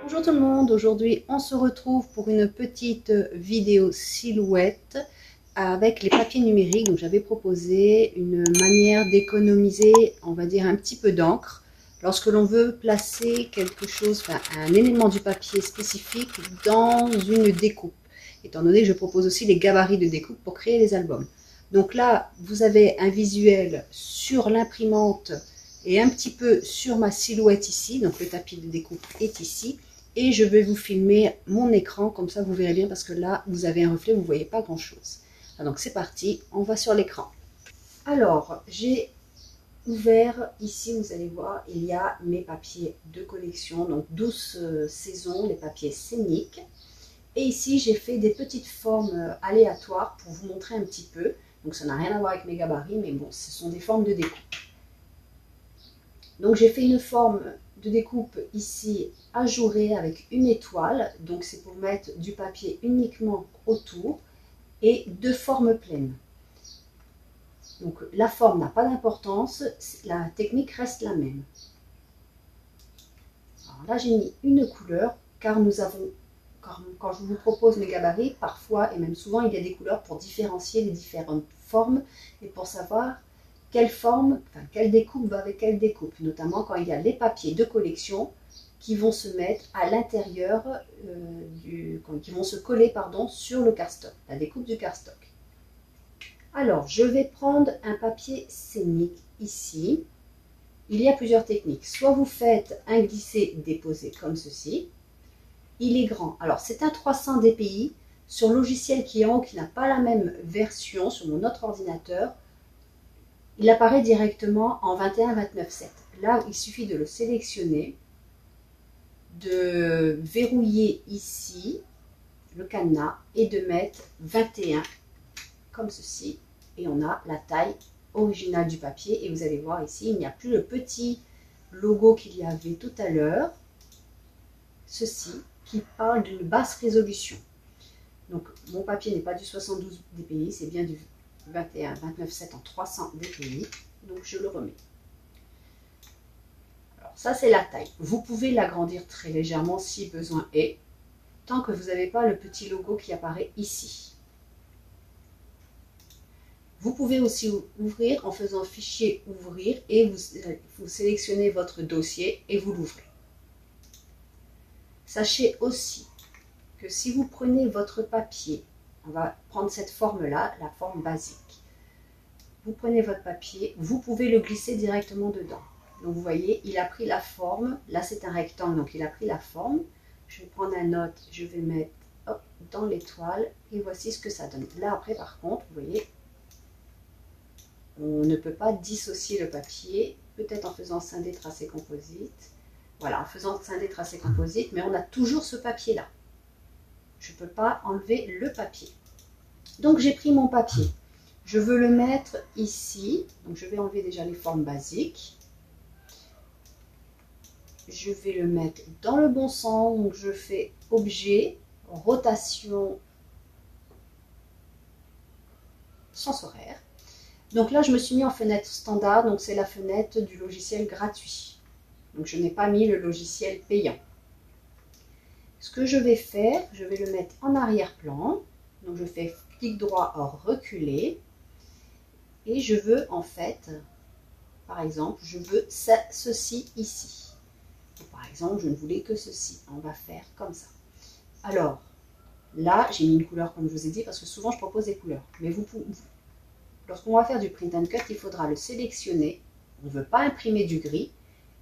Bonjour tout le monde, aujourd'hui on se retrouve pour une petite vidéo silhouette avec les papiers numériques. Donc j'avais proposé une manière d'économiser, on va dire, un petit peu d'encre lorsque l'on veut placer quelque chose, enfin un élément du papier spécifique dans une découpe. Étant donné que je propose aussi les gabarits de découpe pour créer les albums. Donc là, vous avez un visuel sur l'imprimante et un petit peu sur ma silhouette ici. Donc le tapis de découpe est ici. Et je vais vous filmer mon écran, comme ça vous verrez bien, parce que là, vous avez un reflet, vous ne voyez pas grand-chose. Donc c'est parti, on va sur l'écran. Alors, j'ai ouvert, ici vous allez voir, il y a mes papiers de collection, donc 12 saisons, les papiers scéniques. Et ici, j'ai fait des petites formes aléatoires pour vous montrer un petit peu. Donc ça n'a rien à voir avec mes gabarits, mais bon, ce sont des formes de découpe. Donc j'ai fait une forme de découpe ici ajourée avec une étoile, donc c'est pour mettre du papier uniquement autour, et deux formes pleines. Donc la forme n'a pas d'importance, la technique reste la même. Alors là j'ai mis une couleur car nous avons, quand je vous propose mes gabarits, parfois et même souvent il y a des couleurs pour différencier les différentes formes et pour savoir quelle forme, enfin quelle découpe va avec quelle découpe, notamment quand il y a les papiers de collection qui vont se mettre à l'intérieur, qui vont se coller pardon, sur le cardstock, la découpe du cardstock. Alors, je vais prendre un papier scénique ici. Il y a plusieurs techniques. Soit vous faites un glisser-déposer comme ceci. Il est grand. Alors, c'est un 300 dpi. Sur le logiciel qui est en haut, qui n'a pas la même version, sur mon autre ordinateur, il apparaît directement en 21-29-7. Là, il suffit de le sélectionner, de verrouiller ici le cadenas et de mettre 21 comme ceci. Et on a la taille originale du papier. Et vous allez voir ici, il n'y a plus le petit logo qu'il y avait tout à l'heure. Ceci qui parle d'une basse résolution. Donc mon papier n'est pas du 72 dpi, c'est bien du 21-29-7 en 300 dpi. Donc je le remets. Alors ça c'est la taille. Vous pouvez l'agrandir très légèrement si besoin est, tant que vous n'avez pas le petit logo qui apparaît ici. Vous pouvez aussi ouvrir en faisant fichier ouvrir et vous sélectionnez votre dossier et vous l'ouvrez. Sachez aussi que si vous prenez votre papier, on va prendre cette forme-là, la forme basique. Vous prenez votre papier, vous pouvez le glisser directement dedans. Donc vous voyez, il a pris la forme. Là, c'est un rectangle, donc il a pris la forme. Je vais prendre un autre, je vais mettre hop, dans l'étoile et voici ce que ça donne. Là, après, par contre, vous voyez, on ne peut pas dissocier le papier, peut-être en faisant scindé, tracé, composite. Voilà, en faisant scindé, tracé, composite, mais on a toujours ce papier-là. Je ne peux pas enlever le papier. Donc j'ai pris mon papier. Je veux le mettre ici. Donc je vais enlever déjà les formes basiques. Je vais le mettre dans le bon sens. Donc je fais objet, rotation, sens horaire. Donc là je me suis mis en fenêtre standard. Donc c'est la fenêtre du logiciel gratuit. Donc je n'ai pas mis le logiciel payant. Ce que je vais faire, je vais le mettre en arrière-plan. Donc je fais clic droit hors reculer. Et je veux en fait, par exemple, je veux ceci ici. Et par exemple, je ne voulais que ceci. On va faire comme ça. Alors, là, j'ai mis une couleur comme je vous ai dit, parce que souvent je propose des couleurs. Mais lorsqu'on va faire du print and cut, il faudra le sélectionner. On ne veut pas imprimer du gris.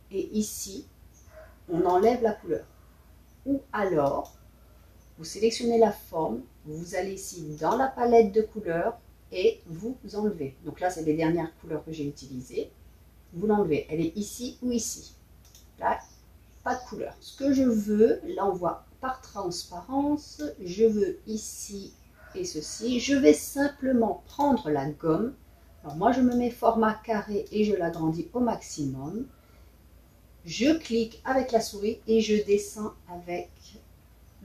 Et ici, on enlève la couleur. Ou alors, vous sélectionnez la forme, vous allez ici dans la palette de couleurs et vous enlevez. Donc là, c'est les dernières couleurs que j'ai utilisées. Vous l'enlevez. Elle est ici ou ici. Là, pas de couleur. Ce que je veux, là, on voit par transparence. Je veux ici et ceci. Je vais simplement prendre la gomme. Alors moi, je me mets format carré et je l'agrandis au maximum. Je clique avec la souris et je descends avec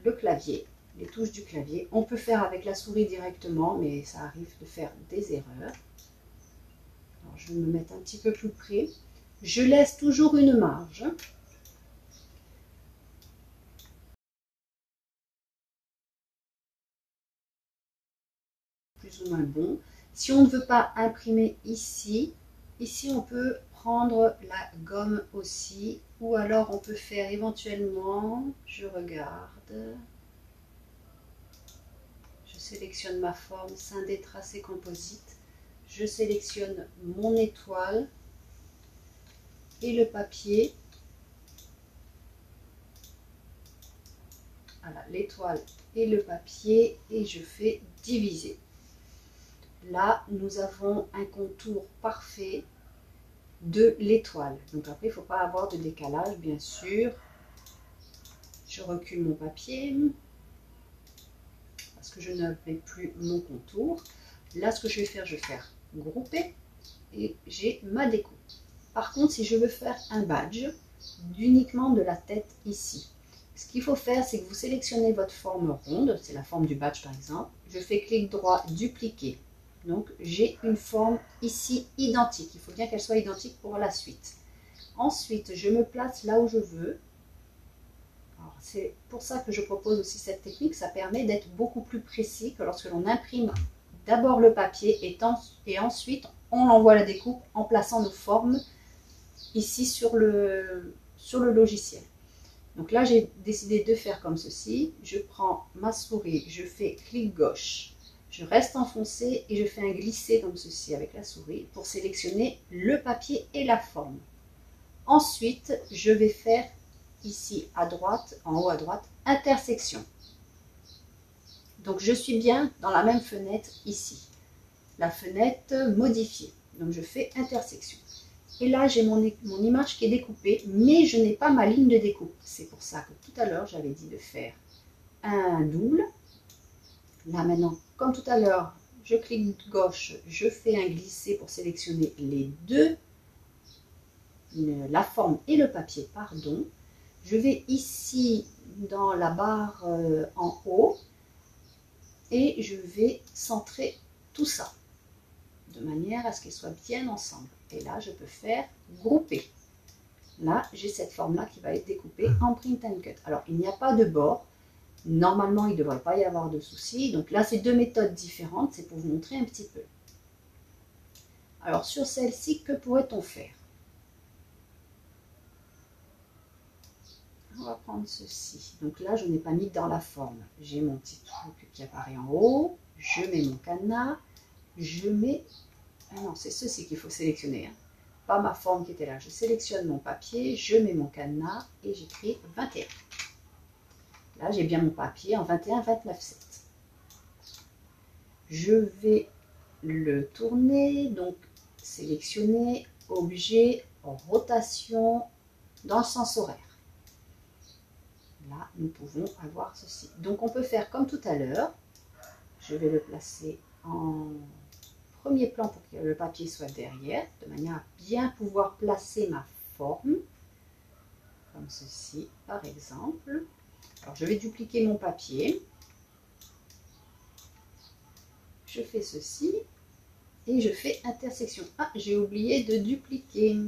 le clavier, les touches du clavier. On peut faire avec la souris directement, mais ça arrive de faire des erreurs. Alors, je vais me mettre un petit peu plus près. Je laisse toujours une marge. plus ou moins bon. Si on ne veut pas imprimer ici, on peut prendre la gomme aussi, ou alors on peut faire éventuellement, je regarde, je sélectionne ma forme scindé tracé composite, je sélectionne mon étoile et le papier. Voilà, l'étoile et le papier, et je fais diviser. Là, nous avons un contour parfait de l'étoile. Donc après, il ne faut pas avoir de décalage, bien sûr. Je recule mon papier parce que je n'avais plus mon contour. Là, ce que je vais faire grouper et j'ai ma découpe. Par contre, si je veux faire un badge, uniquement de la tête ici, ce qu'il faut faire, c'est que vous sélectionnez votre forme ronde, c'est la forme du badge par exemple. Je fais clic droit, dupliquer. Donc, j'ai une forme ici identique. Il faut bien qu'elle soit identique pour la suite. Ensuite, je me place là où je veux. C'est pour ça que je propose aussi cette technique. Ça permet d'être beaucoup plus précis que lorsque l'on imprime d'abord le papier et ensuite on envoie la découpe en plaçant nos formes ici sur le logiciel. Donc là, j'ai décidé de faire comme ceci. Je prends ma souris, je fais clic gauche. Je reste enfoncé et je fais un glisser comme ceci avec la souris pour sélectionner le papier et la forme. Ensuite, je vais faire ici à droite, en haut à droite, intersection. Donc je suis bien dans la même fenêtre ici. La fenêtre modifiée. Donc je fais intersection. Et là, j'ai mon image qui est découpée, mais je n'ai pas ma ligne de découpe. C'est pour ça que tout à l'heure, j'avais dit de faire un double. Là maintenant, comme tout à l'heure, je clique gauche, je fais un glisser pour sélectionner les deux, la forme et le papier, pardon. Je vais ici dans la barre en haut et je vais centrer tout ça de manière à ce qu'elles soient bien ensemble. Et là, je peux faire grouper. Là, j'ai cette forme-là qui va être découpée en print and cut. Alors, il n'y a pas de bord. Normalement, il ne devrait pas y avoir de souci. Donc là, c'est deux méthodes différentes. C'est pour vous montrer un petit peu. Alors, sur celle-ci, que pourrait-on faire? On va prendre ceci. Donc là, je n'ai pas mis dans la forme. J'ai mon petit truc qui apparaît en haut. Je mets mon cadenas. Je mets... Ah non, c'est ceci qu'il faut sélectionner. Hein. Pas ma forme qui était là. Je sélectionne mon papier, je mets mon cadenas et j'écris 21. Là, j'ai bien mon papier en 21, 29, 7. Je vais le tourner, donc sélectionner, objet, rotation, dans le sens horaire. Là, nous pouvons avoir ceci. Donc, on peut faire comme tout à l'heure. Je vais le placer en premier plan pour que le papier soit derrière, de manière à bien pouvoir placer ma forme, comme ceci par exemple. Alors je vais dupliquer mon papier, je fais ceci et je fais intersection. Ah, j'ai oublié de dupliquer.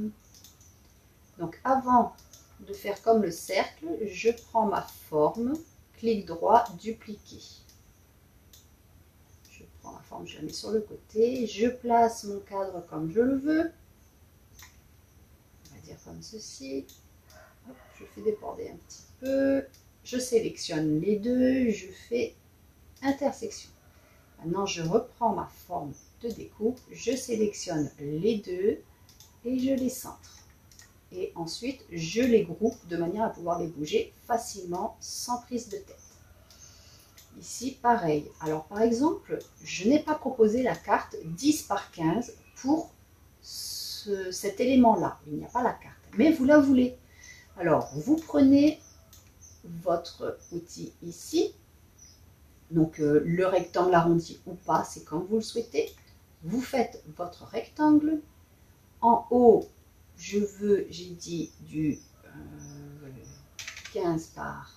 Donc avant de faire comme le cercle, je prends ma forme, clic droit, dupliquer. Ma forme, je la mets sur le côté, je place mon cadre comme je le veux, on va dire comme ceci. Hop, je fais déborder un petit peu, je sélectionne les deux, je fais intersection. Maintenant, je reprends ma forme de découpe, je sélectionne les deux et je les centre. Et ensuite, je les groupe de manière à pouvoir les bouger facilement sans prise de tête. Ici, pareil. Alors, par exemple, je n'ai pas proposé la carte 10 par 15 pour cet élément-là. Il n'y a pas la carte, mais vous la voulez. Alors, vous prenez votre outil ici. Donc, le rectangle arrondi ou pas, c'est comme vous le souhaitez. Vous faites votre rectangle. En haut, j'ai dit du 15 par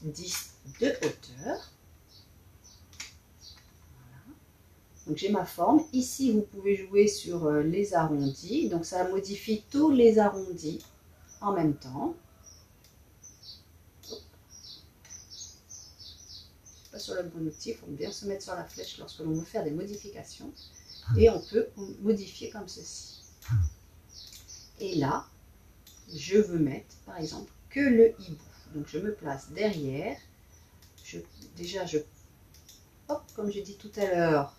10 de hauteur. Voilà. Donc j'ai ma forme. Ici, vous pouvez jouer sur les arrondis. Donc ça modifie tous les arrondis en même temps. pas sur le bon outil, il faut bien se mettre sur la flèche lorsque l'on veut faire des modifications. Et on peut modifier comme ceci. Et là, je veux mettre, par exemple, que le hibou. Donc je me place derrière. Hop, comme j'ai dit tout à l'heure,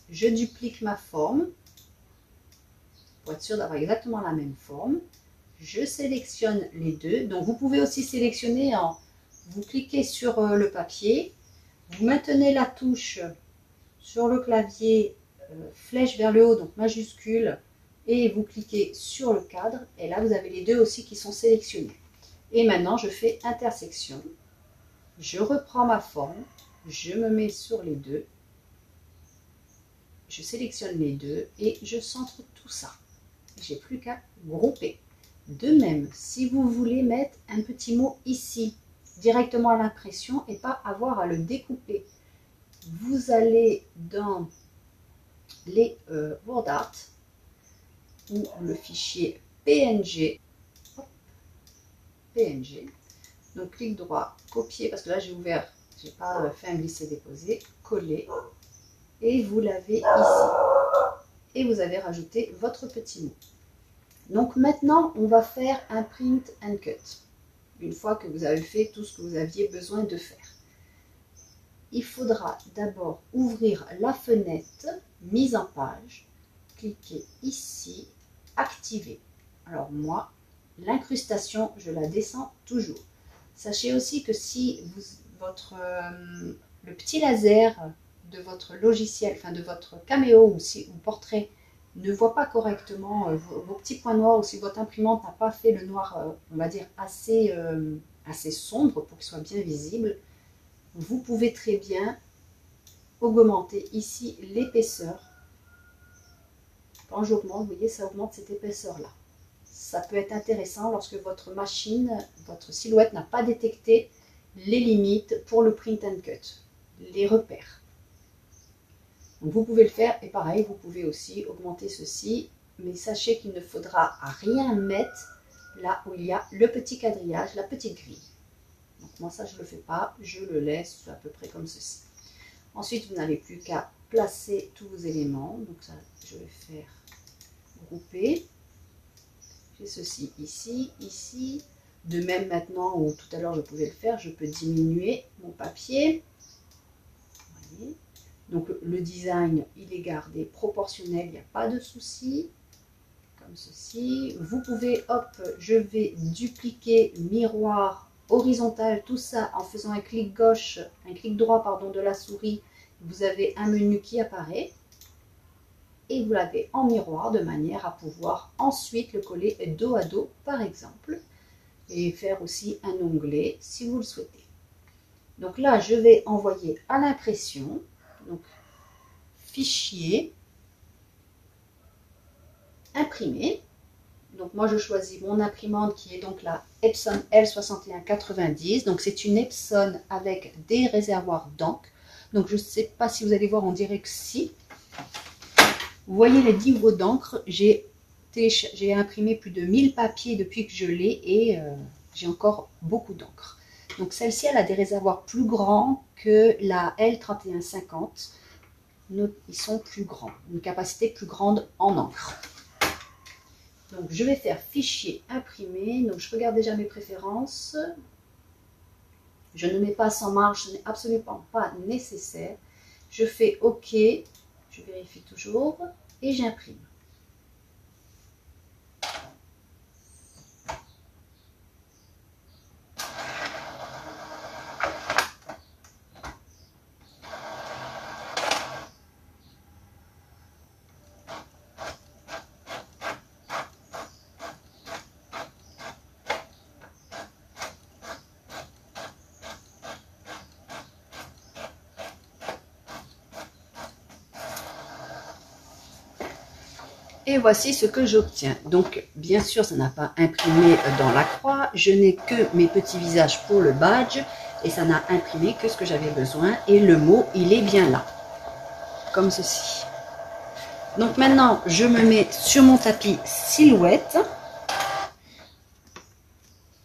je duplique ma forme pour être sûr d'avoir exactement la même forme. Je sélectionne les deux. Donc vous pouvez aussi sélectionner vous cliquez sur le papier, vous maintenez la touche sur le clavier, flèche vers le haut, donc majuscule, et vous cliquez sur le cadre, et là vous avez les deux aussi qui sont sélectionnés. Et maintenant je fais intersection, je reprends ma forme, je me mets sur les deux, je sélectionne les deux et je centre tout ça. J'ai plus qu'à grouper. De même, si vous voulez mettre un petit mot ici, directement à l'impression et pas avoir à le découper, vous allez dans les WordArt ou le fichier PNG. PNG. Donc clic droit, copier, parce que là j'ai ouvert, j'ai pas fait un glisser-déposer, coller, et vous l'avez ici. Et vous avez rajouté votre petit mot. Donc maintenant, on va faire un print and cut. Une fois que vous avez fait tout ce que vous aviez besoin de faire. Il faudra d'abord ouvrir la fenêtre mise en page. Cliquez ici, activer. Alors moi, l'incrustation, je la descends toujours. Sachez aussi que si le petit laser de votre logiciel, enfin de votre Cameo ou portrait, ne voit pas correctement vos petits points noirs, ou si votre imprimante n'a pas fait le noir, on va dire, assez sombre pour qu'il soit bien visible, vous pouvez très bien augmenter ici l'épaisseur. Quand j'augmente, vous voyez, ça augmente cette épaisseur-là. Ça peut être intéressant lorsque votre machine, votre silhouette n'a pas détecté les limites pour le print and cut, les repères. Donc vous pouvez le faire, et pareil, vous pouvez aussi augmenter ceci, mais sachez qu'il ne faudra rien mettre là où il y a le petit quadrillage, la petite grille. Donc moi ça je ne le fais pas, je le laisse à peu près comme ceci. Ensuite vous n'avez plus qu'à placer tous vos éléments, donc ça je vais faire grouper. J'ai ceci ici, ici, de même maintenant où tout à l'heure je pouvais le faire, je peux diminuer mon papier. Vous voyez. Donc le design, il est gardé proportionnel, il n'y a pas de souci, comme ceci. Vous pouvez, hop, je vais dupliquer miroir horizontal, tout ça en faisant un clic droit pardon, de la souris. Vous avez un menu qui apparaît et vous l'avez en miroir de manière à pouvoir ensuite le coller dos à dos par exemple et faire aussi un onglet si vous le souhaitez. Donc là, je vais envoyer à l'impression. Donc, fichier, imprimer. Donc, moi, je choisis mon imprimante qui est donc la Epson L6190. Donc, c'est une Epson avec des réservoirs d'encre. Donc, je ne sais pas si vous allez voir, on dirait que si. Vous voyez les niveaux d'encre. J'ai imprimé plus de 1000 papiers depuis que je l'ai et j'ai encore beaucoup d'encre. Donc celle-ci, elle a des réservoirs plus grands que la L3150. Ils sont plus grands, une capacité plus grande en encre. Donc je vais faire fichier imprimer. Donc je regarde déjà mes préférences. Je ne mets pas sans marge, ce n'est absolument pas nécessaire. Je fais OK, je vérifie toujours et j'imprime. Et voici ce que j'obtiens. Donc, bien sûr, ça n'a pas imprimé dans la croix. Je n'ai que mes petits visages pour le badge. Et ça n'a imprimé que ce que j'avais besoin. Et le mot, il est bien là. Comme ceci. Donc maintenant, je me mets sur mon tapis silhouette.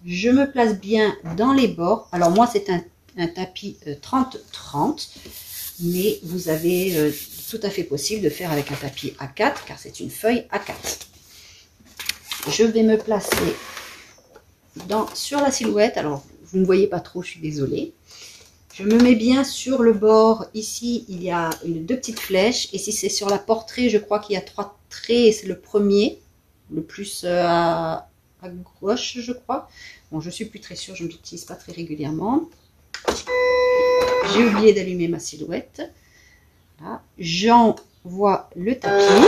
Je me place bien dans les bords. Alors moi, c'est un un tapis 30-30, mais vous avez tout à fait possible de faire avec un tapis A4, car c'est une feuille A4. Je vais me placer sur la silhouette. Alors, vous ne voyez pas trop, je suis désolée. Je me mets bien sur le bord. Ici, il y a deux petites flèches. Et si c'est sur la portrait, je crois qu'il y a 3 traits. Et c'est le premier, le plus à gauche, je crois. Bon, je suis plus très sûre, je ne l'utilise pas très régulièrement. J'ai oublié d'allumer ma silhouette. Voilà. J'envoie le tapis.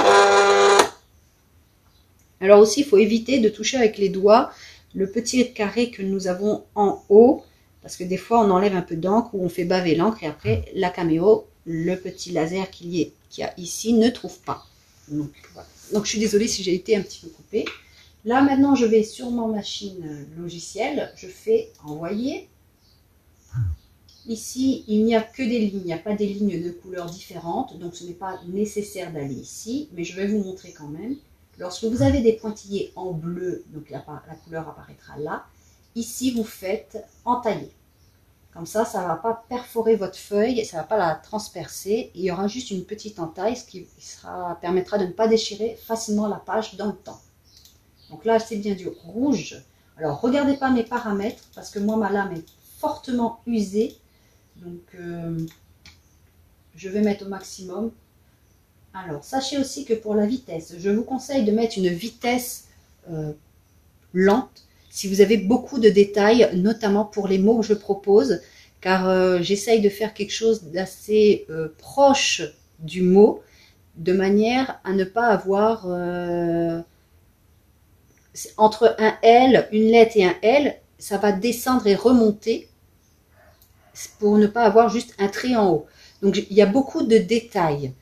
Alors aussi, il faut éviter de toucher avec les doigts le petit carré que nous avons en haut, parce que des fois on enlève un peu d'encre ou on fait baver l'encre et après la caméo, le petit laser qu'il y a ici, ne trouve pas. Donc, voilà. Donc je suis désolée si j'ai été un petit peu coupée. Là maintenant je vais sur ma machine logicielle, je fais envoyer. Ici il n'y a que des lignes, il n'y a pas des lignes de couleurs différentes, donc ce n'est pas nécessaire d'aller ici, mais je vais vous montrer quand même. Lorsque vous avez des pointillés en bleu, donc la couleur apparaîtra là. Ici, vous faites entailler. Comme ça, ça ne va pas perforer votre feuille, ça ne va pas la transpercer. Il y aura juste une petite entaille, ce qui permettra de ne pas déchirer facilement la page dans le temps. Donc là, c'est bien du rouge. Alors, regardez pas mes paramètres, parce que moi, ma lame est fortement usée. Donc, je vais mettre au maximum. Alors, sachez aussi que pour la vitesse, je vous conseille de mettre une vitesse lente si vous avez beaucoup de détails, notamment pour les mots que je propose, car j'essaye de faire quelque chose d'assez proche du mot, de manière à ne pas avoir entre un L, une lettre et un L, ça va descendre et remonter pour ne pas avoir juste un trait en haut. Donc, il y a beaucoup de détails.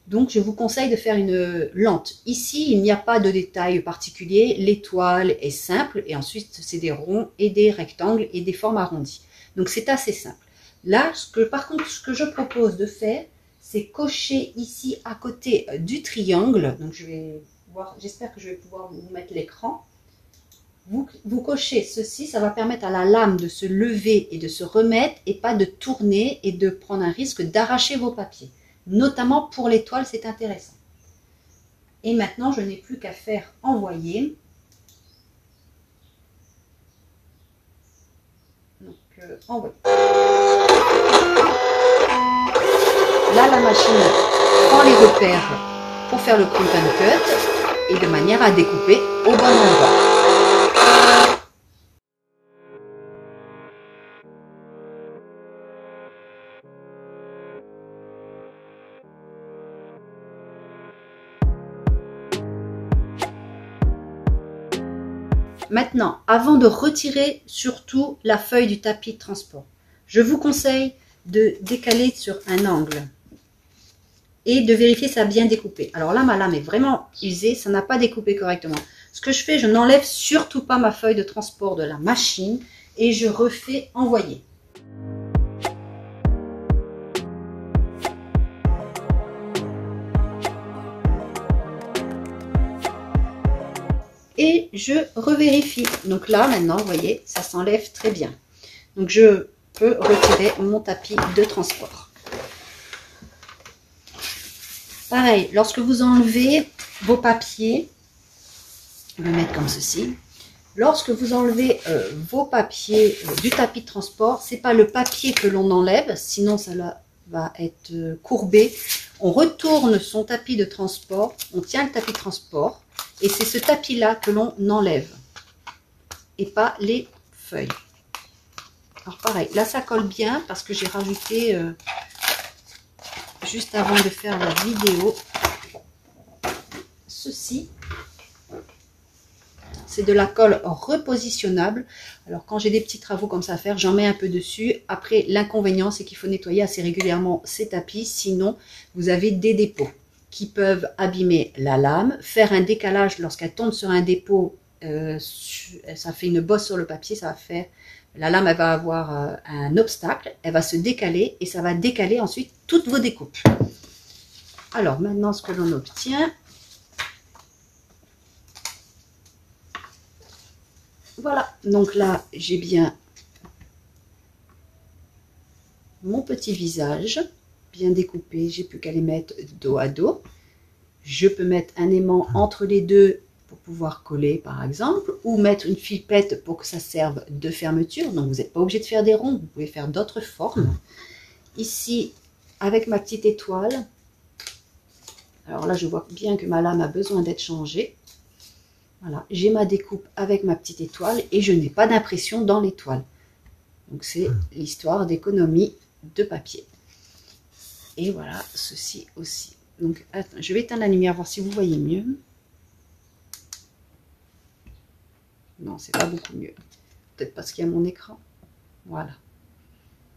Donc, je vous conseille de faire une lente. Ici, il n'y a pas de détails particuliers. L'étoile est simple et ensuite, c'est des ronds et des rectangles et des formes arrondies. Donc, c'est assez simple. Là, par contre, ce que je propose de faire, c'est cocher ici à côté du triangle. Donc, j'espère que je vais pouvoir vous mettre l'écran. Vous cochez ceci, ça va permettre à la lame de se lever et de se remettre et pas de tourner et de prendre un risque d'arracher vos papiers. Notamment pour l'étoile, c'est intéressant. Et maintenant, je n'ai plus qu'à faire envoyer. Donc, envoyer. Là, la machine prend les repères pour faire le print and cut et de manière à découper au bon endroit. Maintenant, avant de retirer surtout la feuille du tapis de transport, je vous conseille de décaler sur un angle et de vérifier ça a bien découpé. Alors là, ma lame est vraiment usée, ça n'a pas découpé correctement. Ce que je fais, je n'enlève surtout pas ma feuille de transport de la machine et je refais envoyer. Et je revérifie. Donc là, maintenant, vous voyez, ça s'enlève très bien. Donc, je peux retirer mon tapis de transport. Pareil, lorsque vous enlevez vos papiers, je vais mettre comme ceci. Lorsque vous enlevez vos papiers du tapis de transport, c'est pas le papier que l'on enlève, sinon ça va être courbé. On retourne son tapis de transport, on tient le tapis de transport, et c'est ce tapis-là que l'on enlève, et pas les feuilles. Alors pareil, là ça colle bien, parce que j'ai rajouté, juste avant de faire la vidéo, ceci. C'est de la colle repositionnable. Alors quand j'ai des petits travaux comme ça à faire, j'en mets un peu dessus. Après, l'inconvénient, c'est qu'il faut nettoyer assez régulièrement ces tapis. Sinon, vous avez des dépôts qui peuvent abîmer la lame, faire un décalage lorsqu'elle tombe sur un dépôt. Ça fait une bosse sur le papier, ça va faire... La lame, elle va avoir un obstacle, elle va se décaler et ça va décaler ensuite toutes vos découpes. Alors maintenant, ce que l'on obtient... Voilà, donc là, j'ai bien mon petit visage, bien découpé, j'ai plus qu'à les mettre dos à dos. Je peux mettre un aimant entre les deux pour pouvoir coller par exemple, ou mettre une filpette pour que ça serve de fermeture. Donc vous n'êtes pas obligé de faire des ronds, vous pouvez faire d'autres formes. Ici, avec ma petite étoile, alors là je vois bien que ma lame a besoin d'être changée. Voilà, j'ai ma découpe avec ma petite étoile et je n'ai pas d'impression dans l'étoile. Donc c'est l'histoire d'économie de papier. Et voilà, ceci aussi. Donc attends, je vais éteindre la lumière, voir si vous voyez mieux. Non, c'est pas beaucoup mieux. Peut-être parce qu'il y a mon écran. Voilà.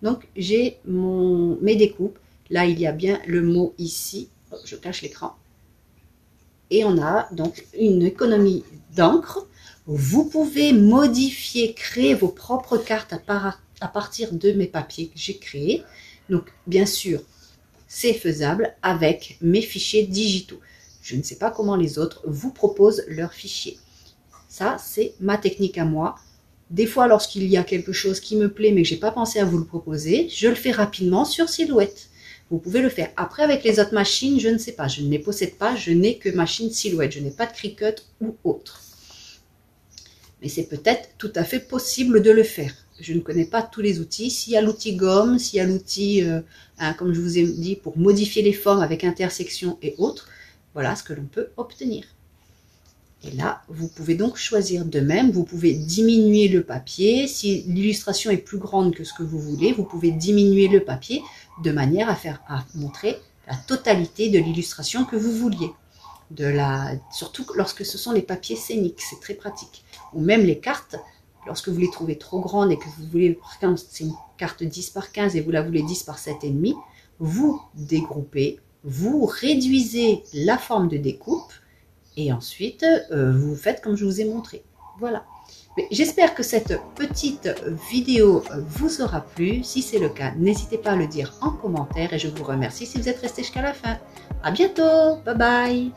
Donc j'ai mes découpes. Là, il y a bien le mot ici. Oh, je cache l'écran. Et on a donc une économie d'encre. Vous pouvez modifier, créer vos propres cartes à partir de mes papiers que j'ai créés. Donc, bien sûr, c'est faisable avec mes fichiers digitaux. Je ne sais pas comment les autres vous proposent leurs fichiers. Ça, c'est ma technique à moi. Des fois, lorsqu'il y a quelque chose qui me plaît, mais que je n'ai pas pensé à vous le proposer, je le fais rapidement sur Silhouette. Vous pouvez le faire. Après, avec les autres machines, je ne sais pas. Je ne les possède pas. Je n'ai que machine Silhouette. Je n'ai pas de Cricut ou autre. Mais c'est peut-être tout à fait possible de le faire. Je ne connais pas tous les outils. S'il y a l'outil gomme, s'il y a l'outil, comme je vous ai dit, pour modifier les formes avec intersection et autres, voilà ce que l'on peut obtenir. Et là, vous pouvez donc choisir de même. Vous pouvez diminuer le papier. Si l'illustration est plus grande que ce que vous voulez, vous pouvez diminuer le papier de manière à montrer la totalité de l'illustration que vous vouliez. Surtout lorsque ce sont les papiers scéniques, c'est très pratique. Ou même les cartes, lorsque vous les trouvez trop grandes et que vous voulez, c'est une carte 10 par 15 et vous la voulez 10 par 7,5, vous dégroupez, vous réduisez la forme de découpe et ensuite vous faites comme je vous ai montré. Voilà. J'espère que cette petite vidéo vous aura plu. Si c'est le cas, n'hésitez pas à le dire en commentaire et je vous remercie si vous êtes resté jusqu'à la fin. À bientôt, bye bye.